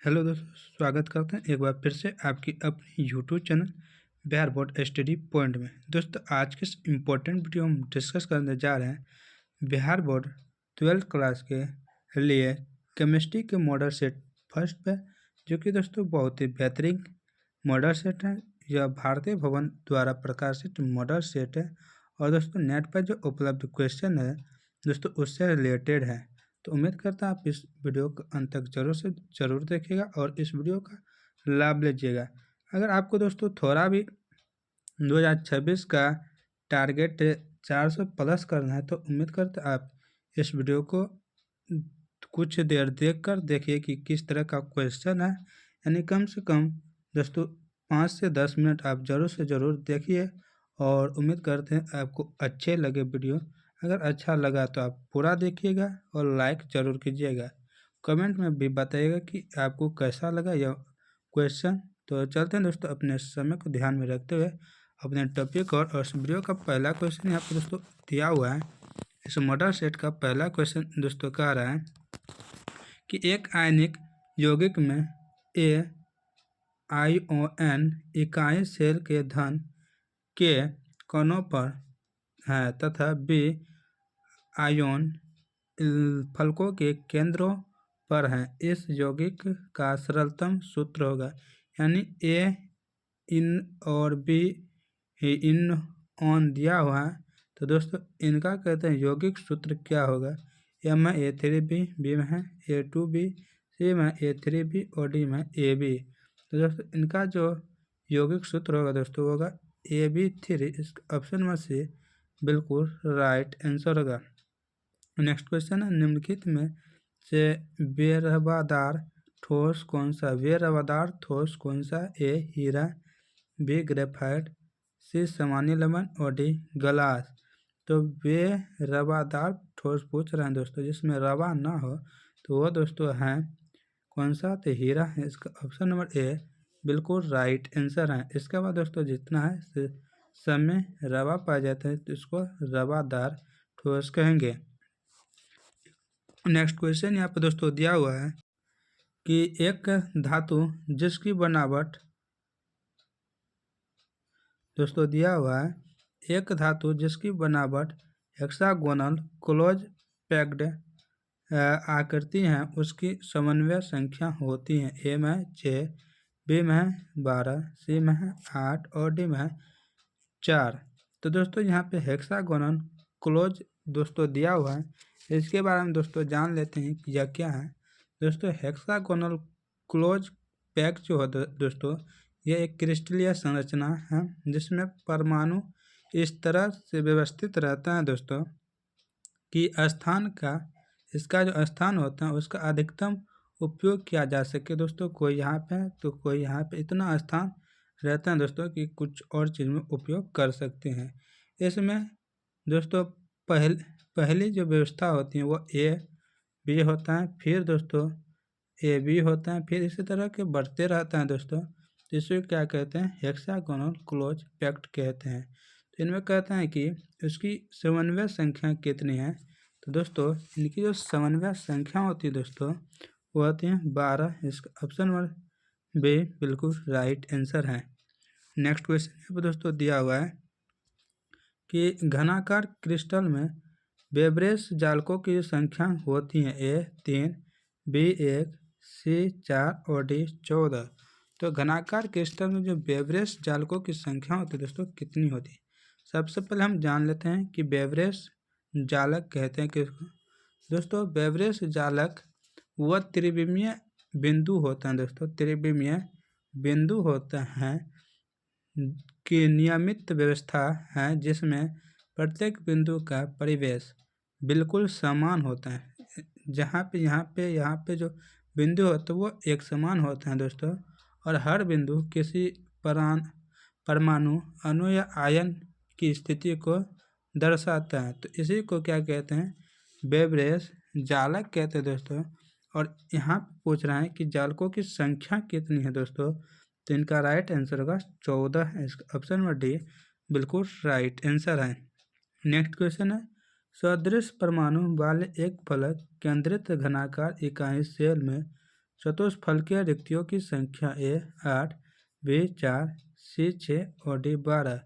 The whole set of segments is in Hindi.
हेलो दोस्तों, स्वागत करते हैं एक बार फिर से आपकी अपनी YouTube channel Bihar board study point में। दोस्तों, आज के इस इम्पोर्टेंट वीडियो हम डिस्कस करने जा रहे हैं बिहार बोर्ड 12th क्लास के लिए केमिस्ट्री के मॉडल सेट फर्स्ट पे, जो कि दोस्तों बहुत ही बेहतरीन मॉडल सेट है। यह भारतीय भवन द्वारा प्रकाशित मॉडल सेट है और दोस्तों नेट पर जो उपलब्ध क्वेश्चन है दोस्तों उससे रिलेटेड है। तो उम्मीद करता हूँ आप इस वीडियो को अंत तक जरूर देखिएगा और इस वीडियो का लाभ लीजिएगा। अगर आपको दोस्तों थोड़ा भी 2026 का टारगेट 400 प्लस करना है तो उम्मीद करते आप इस वीडियो को कुछ देर देखकर देखिए कि किस तरह का क्वेश्चन है। यानी कम से कम दोस्तों 5 से 10 मिनट आप ज़रूर से ज़रूर देखिए और उम्मीद करते हैं आपको अच्छे लगे वीडियो। अगर अच्छा लगा तो आप पूरा देखिएगा और लाइक ज़रूर कीजिएगा। कमेंट में भी बताइएगा कि आपको कैसा लगा यह क्वेश्चन। तो चलते हैं दोस्तों, अपने समय को ध्यान में रखते हुए अपने टॉपिक और इस वीडियो का पहला क्वेश्चन यहाँ पर दोस्तों दिया हुआ है। इस मॉडल सेट का पहला क्वेश्चन दोस्तों कह रहा है कि एक आयनिक यौगिक में AION इकाई सेल के धन के कोनों पर है तथा B आयन फलकों के केंद्रों पर हैं। इस यौगिक का सरलतम सूत्र होगा। यानी A इन और B इन ऑन दिया हुआ है, तो दोस्तों इनका कहते हैं यौगिक सूत्र क्या होगा। A में A3B, B में है A2B, C में A3B और D में AB। तो दोस्तों इनका जो यौगिक सूत्र होगा दोस्तों होगा AB3। इस ऑप्शन में से बिल्कुल राइट आंसर होगा। नेक्स्ट क्वेश्चन है, निम्नलिखित में से बेरवादार ठोस कौन सा। बेरवादार ठोस कौन सा। A हीरा, B ग्रेफाइट, C सामान्य लवण और D गलास। तो बेरवादार ठोस पूछ रहे हैं दोस्तों जिसमें रवा ना हो, तो वो दोस्तों है कौन सा, तो हीरा है। इसका ऑप्शन नंबर A बिल्कुल राइट आंसर है। इसके बाद दोस्तों जितना है सब में रवा पाया जाता है तो इसको रवादार ठोस कहेंगे। नेक्स्ट क्वेश्चन यहाँ पे दोस्तों दिया हुआ है कि एक धातु जिसकी बनावट दोस्तों दिया हुआ है एक धातु जिसकी बनावट हेक्सागोनल क्लोज पैक्ड आकृति है उसकी समन्वय संख्या होती है। A में 6, B में 12, C में 8 और D में 4। तो दोस्तों यहाँ पे हेक्सागोनल क्लोज दोस्तों दिया हुआ है। इसके बारे में दोस्तों जान लेते हैं कि यह क्या है। दोस्तों हेक्सागोनल क्लोज पैक जो है दोस्तों यह एक क्रिस्टलीय संरचना है जिसमें परमाणु इस तरह से व्यवस्थित रहता है दोस्तों कि इसका जो स्थान होता है उसका अधिकतम उपयोग किया जा सके। दोस्तों कोई यहाँ पे है तो कोई यहाँ पे, इतना स्थान रहता है दोस्तों कि कुछ और चीज़ में उपयोग कर सकते हैं। इसमें दोस्तों पहली जो व्यवस्था होती है वो AB होता है, फिर दोस्तों AB होता है, फिर इसी तरह के बढ़ते रहता है दोस्तों। तो इसे क्या कहते हैं, हेक्सागोनल क्लोज पैक्ट कहते हैं। तो इनमें कहते हैं कि इसकी समन्वय संख्या कितनी है। तो दोस्तों इनकी जो समन्वय संख्या होती है दोस्तों वो होती है 12। इसका ऑप्शन नंबर B बिल्कुल राइट आंसर है। नेक्स्ट क्वेश्चन यहाँ पर दोस्तों दिया हुआ है कि घनाकार क्रिस्टल में बेब्रेस जालकों की संख्या होती है A 3, B 1, C 4 और D 14। तो घनाकार क्रिस्टल में जो बेब्रेस जालकों की संख्या होती है दोस्तों कितनी होती है। सबसे पहले हम जान लेते हैं कि बेब्रेस जालक कहते हैं किसको। दोस्तों बेब्रेस जालक वह त्रिविमीय बिंदु होता है दोस्तों, त्रिविमीय बिंदु होता है की नियमित व्यवस्था है जिसमें प्रत्येक बिंदु का परिवेश बिल्कुल समान होता है। यहाँ पे जो बिंदु होते हैं वो एक समान होते हैं दोस्तों और हर बिंदु किसी परमाणु अणु या आयन की स्थिति को दर्शाता है। तो इसी को क्या कहते हैं, बेब्रेस जालक कहते हैं दोस्तों। और यहाँ पूछ रहा है कि जालकों की संख्या कितनी है दोस्तों, तो इनका राइट आंसर होगा 14 है। इसका ऑप्शन नंबर D बिल्कुल राइट आंसर है। नेक्स्ट क्वेश्चन है, सदृश परमाणु वाले एक फलक केंद्रित घनाकार इकाई सेल में चतुष्फलकीय रिक्तियों की संख्या ए 8, बी 4, सी 6 और डी 12।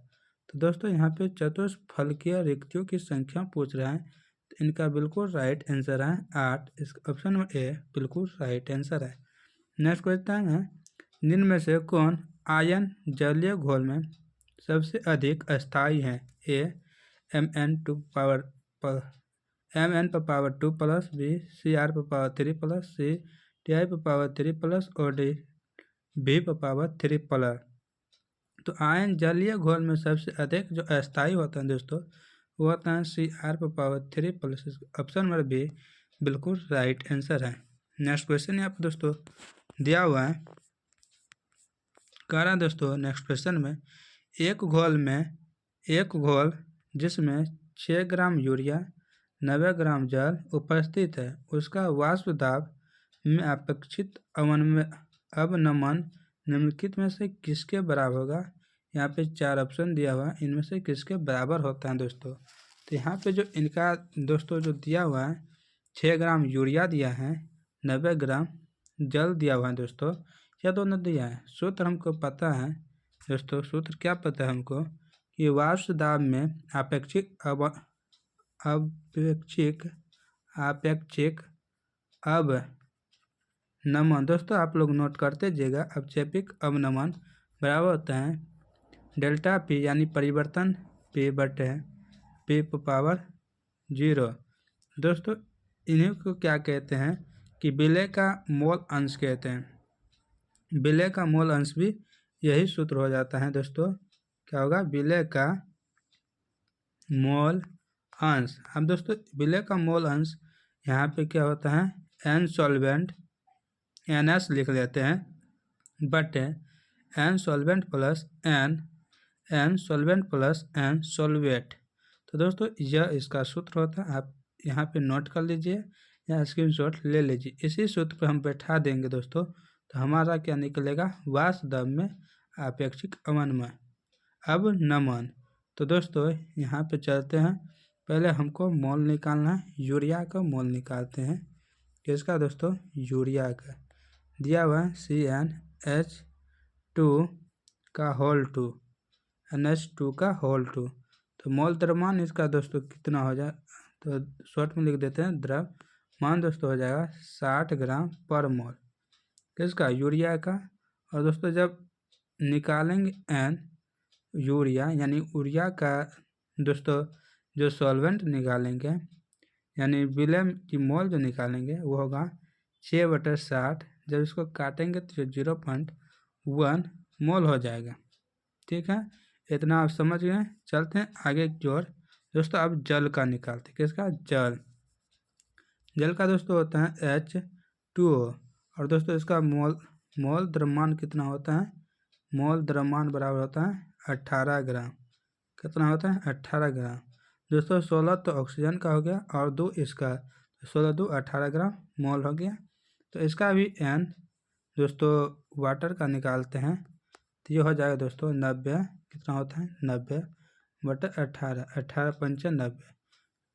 तो दोस्तों यहाँ पे चतुष्फलकीय रिक्तियों की संख्या पूछ रहा है, तो इनका बिल्कुल राइट आंसर है 8। इस ऑप्शन नंबर ए बिल्कुल राइट आंसर है। नेक्स्ट क्वेश्चन है, निम्न में से कौन आयन जलीय घोल में सबसे अधिक अस्थायी है? ए Mn2 पर पावर 2 प्लस, बी Cr पर पावर 3 प्लस, सी Ti पर पावर 3 प्लस और डी भी पर पावर 3 प्लस। तो आयन जलीय घोल में सबसे अधिक जो अस्थायी होता है दोस्तों वो होता है Cr पर power 3 plus. Option number B बिल्कुल राइट आंसर है। नेक्स्ट क्वेश्चन यहाँ पर दोस्तों दिया हुआ है, कह रहा है दोस्तों नेक्स्ट क्वेश्चन में एक घोल जिसमें 6 ग्राम यूरिया 90 ग्राम जल उपस्थित है, उसका वाष्प दाब में अपेक्षित अवनमन निम्नलिखित में से किसके बराबर होगा? यहाँ पे 4 ऑप्शन दिया हुआ है, इनमें से किसके बराबर होता है दोस्तों? तो यहाँ पे जो इनका दोस्तों जो दिया हुआ है 6 ग्राम यूरिया दिया है, 90 ग्राम जल दिया हुआ है दोस्तों, यह दोनों दिया है। सूत्र हमको पता है दोस्तों, सूत्र क्या पता है हमको कि वाष्प दाब में अपेक्षिक अवनमन दोस्तों आप लोग नोट करते जाइएगा। अवक्षेपिक अवनमन बराबर होता है डेल्टा पी यानी परिवर्तन पी बटे पी पावर 0। दोस्तों इन्हीं को क्या कहते हैं कि विलय का मोल अंश कहते हैं। विलय का मोल अंश भी यही सूत्र हो जाता है दोस्तों, क्या होगा? विलय का मोल अंश। अब दोस्तों विलय का मोल अंश यहाँ पे क्या होता है? एन सॉल्वेंट NS लिख लेते हैं बटे n solvent plus n solvent plus n solvent. तो दोस्तों यह इसका सूत्र होता है, आप यहाँ पे नोट कर लीजिए या स्क्रीनशॉट ले लीजिए। इसी सूत्र पे हम बैठा देंगे दोस्तों, तो हमारा क्या निकलेगा? वाष्प दाब में अपेक्षिक अवनमन। तो दोस्तों यहाँ पे चलते हैं, पहले हमको मोल निकालना है, यूरिया का मोल निकालते हैं। किसका दोस्तों? यूरिया का। दिया हुआ है CnH2 का होल 2 NH2 का होल 2। तो मोल द्रव्यमान इसका दोस्तों कितना हो जाए, तो शॉर्ट में लिख देते हैं, द्रव्यमान दोस्तों हो जाएगा 60 ग्राम पर मोल। किसका? यूरिया का। और दोस्तों जब निकालेंगे एन यूरिया यानी यूरिया का दोस्तों जो सॉल्वेंट निकालेंगे यानी विलय की मोल जो निकालेंगे वो होगा 6/60। जब इसको काटेंगे तो 0.1 मोल हो जाएगा। ठीक है, इतना आप समझ गए। चलते हैं आगे की ओर दोस्तों। अब जल का निकालते हैं। किसका? जल का दोस्तों होता है H2O। और दोस्तों इसका मोल द्रव्यमान कितना होता है? मोल द्रव्यमान बराबर होता है 18 ग्राम। कितना होता है? 18 ग्राम। दोस्तों 16 तो ऑक्सीजन का हो गया और 2 इसका, 16 2 18 ग्राम मोल हो गया। तो इसका भी एन दोस्तों वाटर का निकालते हैं, तो ये हो जाएगा दोस्तों 90। कितना होता है? 90/18, 18 पंचे 90,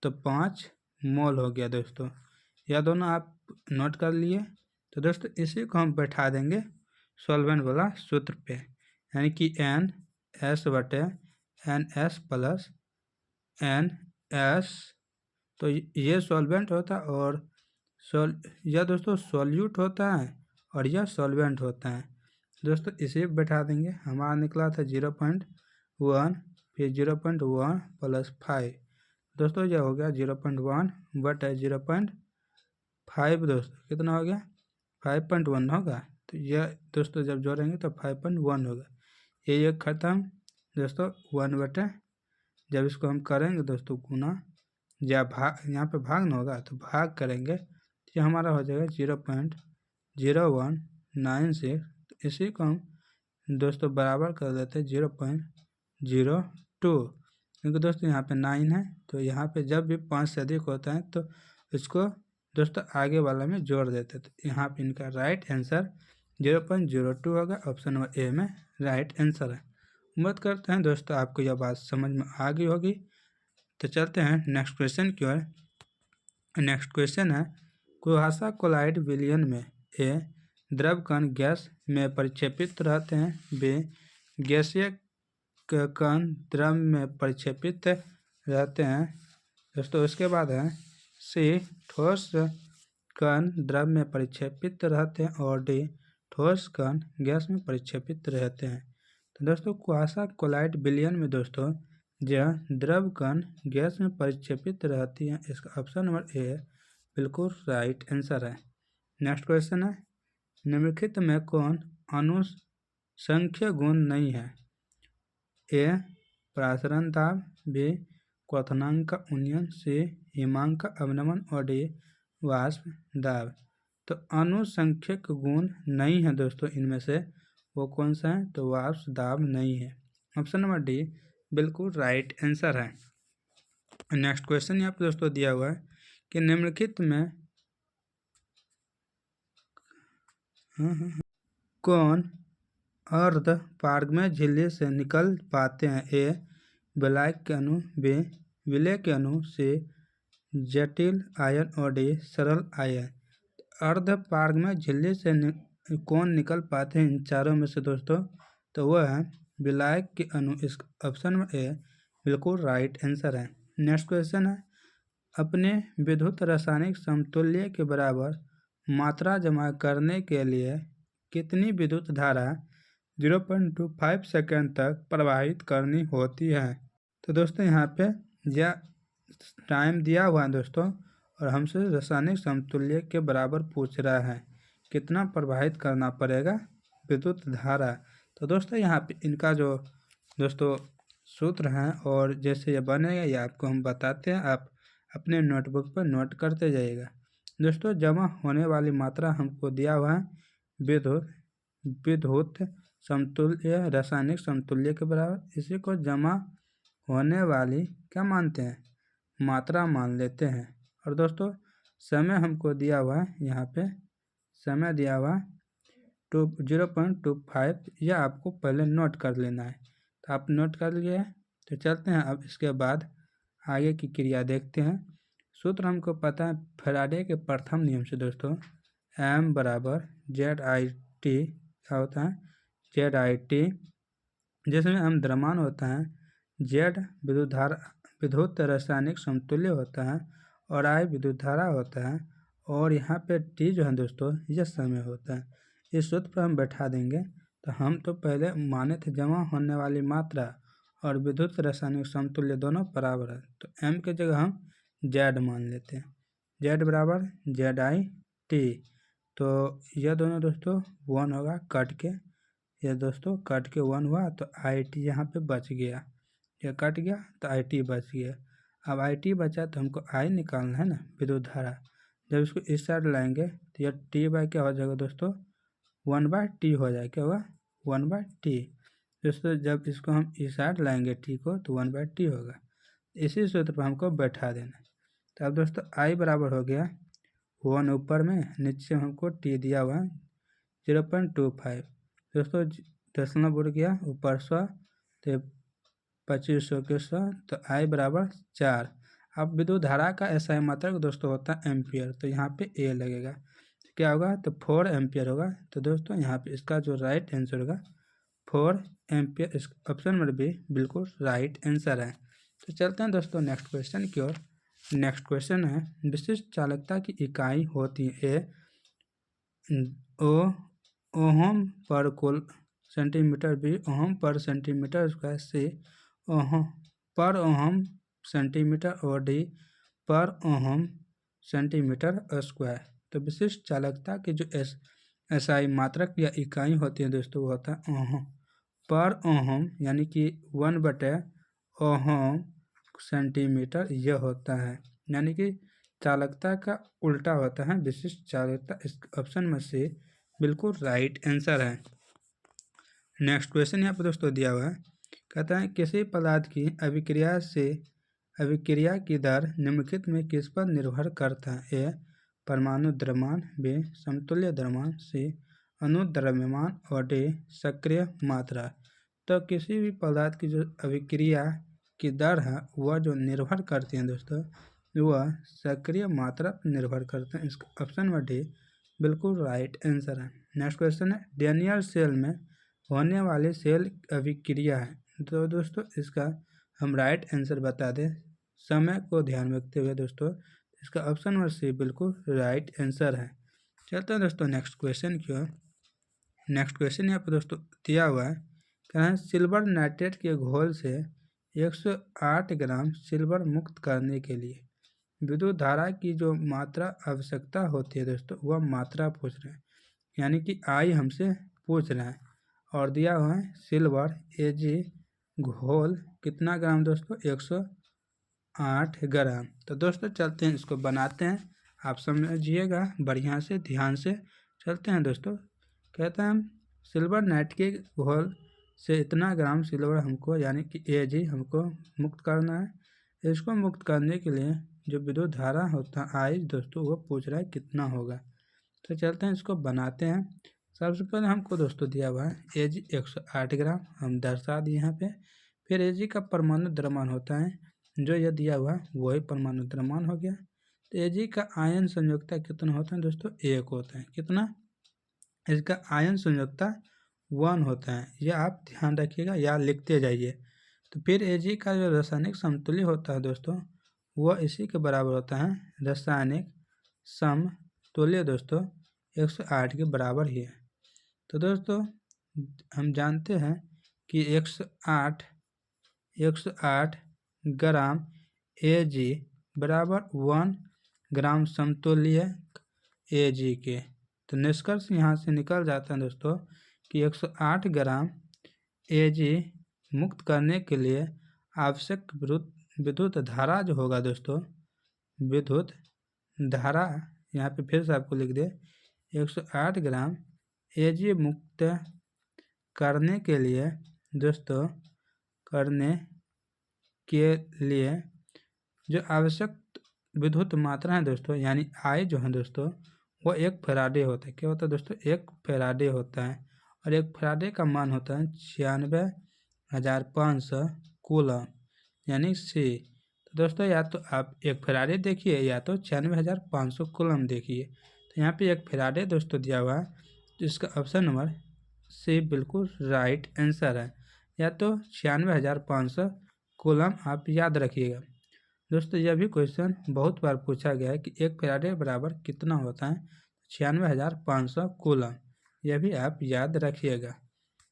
तो 5 मोल हो गया दोस्तों। यह दोनों आप नोट कर लिए। तो दोस्तों इसी को हम बैठा देंगे सॉल्वेंट वाला सूत्र पे, यानी कि NS प्लस NS। तो ये सॉल्वेंट होता है और यह दोस्तों सॉल्यूट होता है और यह सॉल्वेंट होता है दोस्तों। इसे बैठा देंगे। हमारा निकला था 0.1, फिर 0.1 प्लस 5 दोस्तों, यह हो गया 0.1 बटे 0.5 दोस्तों। कितना हो गया? 5.1 होगा। तो यह दोस्तों जब जोड़ेंगे तो 5.1 होगा। ये ख़त्म दोस्तों 1 बटे, जब इसको हम करेंगे दोस्तों गुना या भाग, यहाँ पे भाग ना होगा तो भाग करेंगे तो ये हमारा हो जाएगा 0.0196। तो इसी को हम दोस्तों बराबर कर देते हैं 0.02, क्योंकि दोस्तों यहाँ पे 9 है। तो यहाँ पे जब भी 5 से अधिक होता है तो इसको दोस्तों आगे वाला में जोड़ देते हैं। तो यहाँ पे इनका राइट आंसर 0.02 होगा। ऑप्शन नंबर ए में राइट आंसर है। उम्मीद करते हैं दोस्तों आपको यह बात समझ में आ गई होगी। तो चलते हैं नेक्स्ट क्वेश्चन की ओर। नेक्स्ट क्वेश्चन है, कुहासा क्लोराइड विलयन में ए द्रव कण गैस में परिक्षेपित रहते हैं। बी, गैसीय कण द्रव में परिक्षेपित रहते हैं। दोस्तों उसके बाद है सी, ठोस कण द्रव में परिक्षेपित रहते हैं। और डी, ठोस कण गैस में परिक्षेपित रहते हैं। तो दोस्तों क्वासा कोलाइड विलयन में दोस्तों यह द्रव कण गैस में परिक्षेपित रहती हैं। इसका ऑप्शन नंबर ए बिल्कुल राइट आंसर है। नेक्स्ट क्वेश्चन है, निम्नलिखित में कौन अनुसंख्य गुण नहीं है? ए, प्रासरण दाब, बी, क्वथनांक का उन्नयन, सी, हिमांक का अवनमन और डी, वाष्प दाब। तो अनुसंख्यक गुण नहीं है दोस्तों, इनमें से वो कौन सा है? तो वाष्प दाब नहीं है। ऑप्शन नंबर डी बिल्कुल राइट आंसर है। नेक्स्ट क्वेश्चन यहाँ पर दोस्तों दिया हुआ है कि निम्नलिखित में कौन अर्ध पारगम्य झिल्ली से निकल पाते हैं? ए, विलायक के अणु, बी, विलय के अणु, सी, जटिल आयन और डी, सरल आयन। अर्ध पारगम्य झिल्ली से कौन निकल पाते हैं इन चारों में से दोस्तों? तो वह है विलायक के अणु। इस ऑप्शन में ए बिल्कुल राइट आंसर है। नेक्स्ट क्वेश्चन है, अपने विद्युत रासायनिक समतुल्य के बराबर मात्रा जमा करने के लिए कितनी विद्युत धारा 0.25 सेकेंड तक प्रवाहित करनी होती है? तो दोस्तों यहाँ पे यह टाइम दिया हुआ है दोस्तों, और हमसे रासायनिक समतुल्य के बराबर पूछ रहा है कितना प्रवाहित करना पड़ेगा विद्युत धारा। तो दोस्तों यहाँ पे इनका जो दोस्तों सूत्र हैं और जैसे ये बनेगा ये आपको हम बताते हैं, आप अपने नोटबुक पर नोट करते जाइएगा। दोस्तों जमा होने वाली मात्रा हमको दिया हुआ है विद्युत समतुल्य रासायनिक समतुल्य के बराबर। इसी को जमा होने वाली क्या मानते हैं? मात्रा मान लेते हैं। और दोस्तों समय हमको दिया हुआ है, यहाँ पे समय दिया हुआ 0.25, यह आपको पहले नोट कर लेना है। तो आप नोट कर लिए। तो चलते हैं अब इसके बाद आगे की क्रिया देखते हैं। सूत्र हमको पता है फैराडे के प्रथम नियम से दोस्तों, M बराबर ZIT क्या होता है? ZIT, जिसमें M द्रव्यमान होता है, Z विद्युत रासायनिक समतुल्य होता है और I विद्युत धारा होता है, और यहाँ पे T जो है दोस्तों यह समय होता है। इस सूत्र पर हम बैठा देंगे। तो हम तो पहले माने थे जमा होने वाली मात्रा और विद्युत रासायनिक समतुल्य दोनों बराबर है, तो M की जगह हम Z मान लेते हैं। Z बराबर ZIT, तो यह दोनों दोस्तों 1 होगा कट के, यह दोस्तों कट के 1 हुआ, तो IT यहाँ पे बच गया, यह कट गया तो IT बच गया। अब IT बचा तो हमको I निकालना है ना, विद्युत धारा। जब इसको इस साइड लाएंगे तो यह T बाय क्या हो जाएगा दोस्तों? 1/T हो जाएगा। क्या होगा? 1/T। दोस्तों जब इसको हम इस साइड लाएंगे T को तो 1/T होगा। इसी सूत्र पर हमको बैठा देना। तो अब दोस्तों I बराबर हो गया 1 ऊपर में, नीचे हमको T दिया हुआ है 0.25। दोस्तों दशमलव उड़ गया ऊपर 100, तो 2500 के 100, तो I बराबर 4। अब विद्युत धारा का SI मात्रक दोस्तों होता है एम्पियर, तो यहाँ पे A लगेगा। तो क्या होगा? तो 4 एम्पियर होगा। तो दोस्तों यहाँ पे इसका जो राइट आंसर होगा 4 एम्पियर। इस ऑप्शन नंबर बी बिल्कुल राइट आंसर है। तो चलते हैं दोस्तों नेक्स्ट क्वेश्चन की ओर। नेक्स्ट क्वेश्चन है, विशिष्ट चालकता की इकाई होती है ओहम पर कुल centimetre, B ohm per centimetre square, C ohm per ohm centimetre और D per ohm centimetre square. तो विशिष्ट चालकता की जो एसआई मात्रक या इकाई होती है दोस्तों वो होता है ओहम पर ओहम, यानी कि 1/ओहम सेंटीमीटर यह होता है, यानी कि चालकता का उल्टा होता है विशिष्ट चालकता। इस ऑप्शन में से बिल्कुल राइट आंसर है। नेक्स्ट क्वेश्चन यहाँ पर दोस्तों दिया हुआ है, कहता है किसी पदार्थ की अभिक्रिया की दर निम्नलिखित में किस पर निर्भर करता है? ए परमाणु द्रव्यमान, बी समतुल्य द्रव्यमान, सी अणु द्रव्यमान और डी सक्रिय मात्रा। तो किसी भी पदार्थ की जो अभिक्रिया की दर है वह जो निर्भर करती है दोस्तों वह सक्रिय मात्रा पर निर्भर करते हैं। इसका ऑप्शन नंबर डी बिल्कुल राइट आंसर है। नेक्स्ट क्वेश्चन है डेनियल सेल में होने वाली सेल अभिक्रिया है। तो दोस्तों इसका हम राइट आंसर बता दें समय को ध्यान में रखते हुए दोस्तों, इसका ऑप्शन नंबर सी बिल्कुल राइट आंसर है। चलते हैं दोस्तों नेक्स्ट क्वेश्चन की ओर। नेक्स्ट क्वेश्चन यहाँ पर दोस्तों दिया हुआ है, कह है सिल्वर नाइट्रेट के घोल से 108 ग्राम सिल्वर मुक्त करने के लिए विद्युत धारा की जो मात्रा आवश्यकता होती है दोस्तों, वह मात्रा पूछ रहे हैं, यानी कि आई हमसे पूछ रहे हैं। और दिया हुआ है सिल्वर Ag घोल कितना ग्राम दोस्तों, 108 ग्राम। तो दोस्तों चलते हैं इसको बनाते हैं, आप समझिएगा बढ़िया से ध्यान से। चलते हैं दोस्तों, कहते हैं सिल्वर नाइट के घोल से इतना ग्राम सिल्वर हमको यानी कि Ag हमको मुक्त करना है। इसको मुक्त करने के लिए जो विद्युत धारा होता है आई दोस्तों, वो पूछ रहा है कितना होगा। तो चलते हैं इसको बनाते हैं। सबसे पहले हमको दोस्तों दिया हुआ है Ag 108 ग्राम, हम दर्शा दिए यहाँ पे। फिर Ag का परमाणु द्रव्यमान होता है जो ये दिया हुआ वही परमाणु द्रव्यमान हो गया। तो Ag का आयन संयोजकता कितना होता है दोस्तों, 1 होता है। कितना, इसका आयन संयोजकता 1 होता है, यह आप ध्यान रखिएगा या लिखते जाइए। तो फिर Ag का जो रासायनिक समतुल्य होता है दोस्तों, वह इसी के बराबर होता है, रासायनिक समतुल्य दोस्तों 108 के बराबर ही है। तो दोस्तों हम जानते हैं कि 108 ग्राम Ag बराबर 1 ग्राम समतुल्य Ag के। तो निष्कर्ष यहाँ से निकल जाता है दोस्तों कि 108 ग्राम Ag मुक्त करने के लिए आवश्यक विद्युत धारा जो होगा दोस्तों, विद्युत धारा यहाँ पे फिर से आपको लिख दे, 108 ग्राम Ag मुक्त करने के लिए दोस्तों, करने के लिए जो आवश्यक विद्युत मात्रा है दोस्तों, यानी आई जो है दोस्तों, वो 1 फैराडे होता है। क्या होता है दोस्तों, 1 फैराडे होता है। और 1 फैराडे का मान होता है 96,500 कूलम, यानी सी। तो दोस्तों या तो आप 1 फैराडे देखिए या तो 96,500 कूलम देखिए। तो यहाँ पे 1 फैराडे दोस्तों दिया हुआ है, तो इसका ऑप्शन नंबर सी बिल्कुल राइट आंसर है। या तो 96,500 कूलम आप याद रखिएगा दोस्तों। यह भी क्वेश्चन बहुत बार पूछा गया है कि 1 फैराडे बराबर कितना होता है, 96,500 कूलम, यह भी आप याद रखिएगा।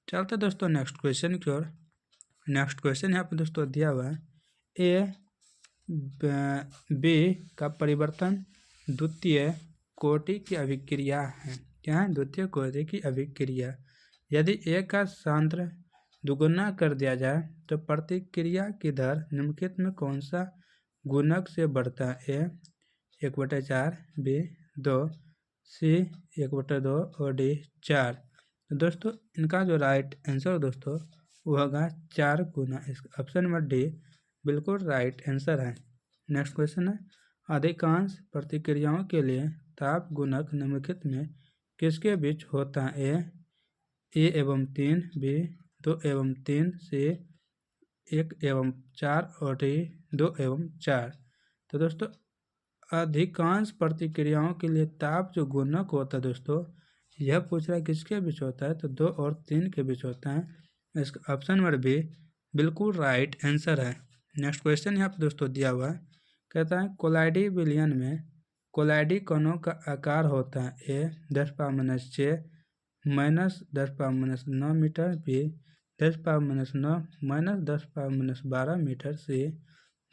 चलते दोस्तों नेक्स्ट क्वेश्चन की ओर। नेक्स्ट क्वेश्चन यहाँ पर दोस्तों दिया हुआ है ए बी का परिवर्तन द्वितीय कोटि की अभिक्रिया है। क्या है, द्वितीय कोटि की अभिक्रिया। यदि ए का सांद्र दुगुना कर दिया जाए तो प्रतिक्रिया की दर निम्नलिखित में कौन सा गुणक से बढ़ता है, ए 1/4, बी 2, सी 1/2 और डी 4। तो दोस्तों इनका जो राइट आंसर दोस्तों वो होगा 4 गुना। इसका ऑप्शन नंबर डी बिल्कुल राइट आंसर है। नेक्स्ट क्वेश्चन है अधिकांश प्रतिक्रियाओं के लिए ताप गुणक निम्नलिखित में किसके बीच होता है, ए एवं 3, बी 2 एवं 3, सी 1 एवं 4 और डी 2 एवं 4। तो दोस्तों अधिकांश प्रतिक्रियाओं के लिए ताप जो गुणक होता है दोस्तों, यह पूछ रहा है किसके बीच होता है, तो 2 और 3 के बीच होता है। इसका ऑप्शन नंबर बी बिल्कुल राइट आंसर है। नेक्स्ट क्वेश्चन यहाँ पर दोस्तों दिया हुआ है, कहता है कोलाइडी विलयन में कोलाइडी कणों का आकार होता है, ए 10⁻⁶ -10⁻⁹ मीटर, बी 10⁻⁹ -10⁻12 मीटर, सी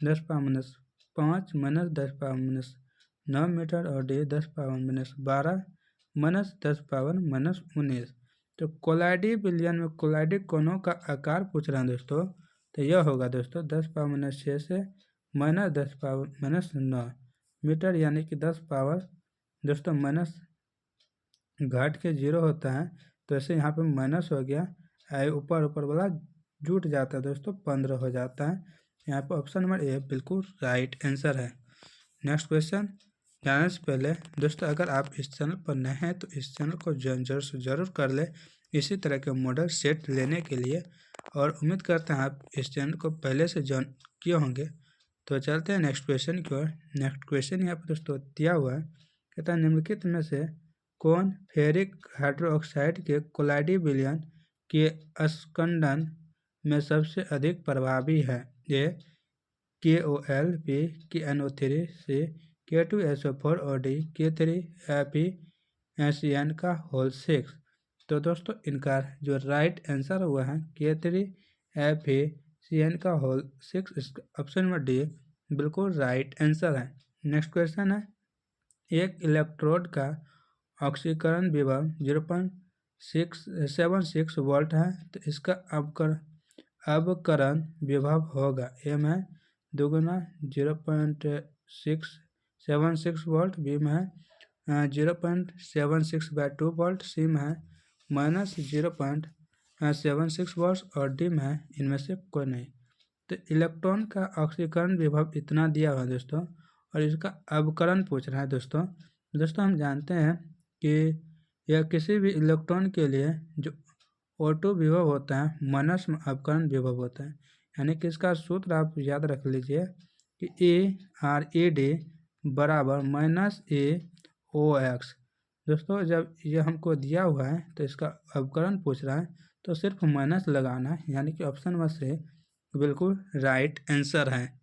10⁻5 -10⁻9 मीटर और डी 10⁻12 -10⁻19। तो कोलाइडी विलयन में कोलाइडी कोनों का आकार पूछ रहे हैं दोस्तों, तो यह होगा दोस्तों 10⁻⁶ से -10⁻9 मीटर, यानी कि 10 पावर दोस्तों माइनस घट के 0 होता है, तो ऐसे यहाँ पे माइनस हो गया, ऊपर वाला जुट जाता है दोस्तों, 15 हो जाता है। यहाँ पे ऑप्शन नंबर ए बिल्कुल राइट आंसर है। नेक्स्ट क्वेश्चन जानने से पहले दोस्तों अगर आप इस चैनल पर नए हैं तो इस चैनल को जरूर कर ले इसी तरह के मॉडल सेट लेने के लिए, और उम्मीद करते हैं आप इस चैनल को पहले से ज्वाइन किए होंगे। तो चलते हैं नेक्स्ट क्वेश्चन की ओर। नेक्स्ट क्वेश्चन यहाँ पर दोस्तों दिया हुआ है, कहता है निम्नलिखित में से कौन फेरिक हाइड्रोक्साइड के कोलाइडी विलयन के स्कंदन में सबसे अधिक प्रभावी है? ए KOL, B KNO3, C K2SO4 और D K3FeCN6। तो दोस्तों इनका जो राइट आंसर हुआ है K3FeCN6। इसका ऑप्शन नंबर डी बिल्कुल राइट आंसर है। नेक्स्ट क्वेश्चन है, एक इलेक्ट्रोड का ऑक्सीकरण विभव 0.76 वोल्ट है, तो इसका अवकरण विभव होगा। ए में दोगुना 0.676 वोल्ट, बी में है 0.76/2 वोल्ट, सी में है -0.76 वोल्ट और डी में है इनमें से कोई नहीं। तो इलेक्ट्रॉन का ऑक्सीकरण विभव इतना दिया हुआ है दोस्तों, और इसका अवकरण पूछ रहा है दोस्तों। हम जानते हैं कि यह किसी भी इलेक्ट्रॉन के लिए जो O2 विभव होता है मनस्म अवकरण विभव होता है, यानी कि इसका सूत्र आप याद रख लीजिए कि ARED बराबर -AOX। दोस्तों जब ये हमको दिया हुआ है तो इसका अवकरण पूछ रहा है तो सिर्फ माइनस लगाना है, यानी कि ऑप्शन नंबर से बिल्कुल राइट आंसर है।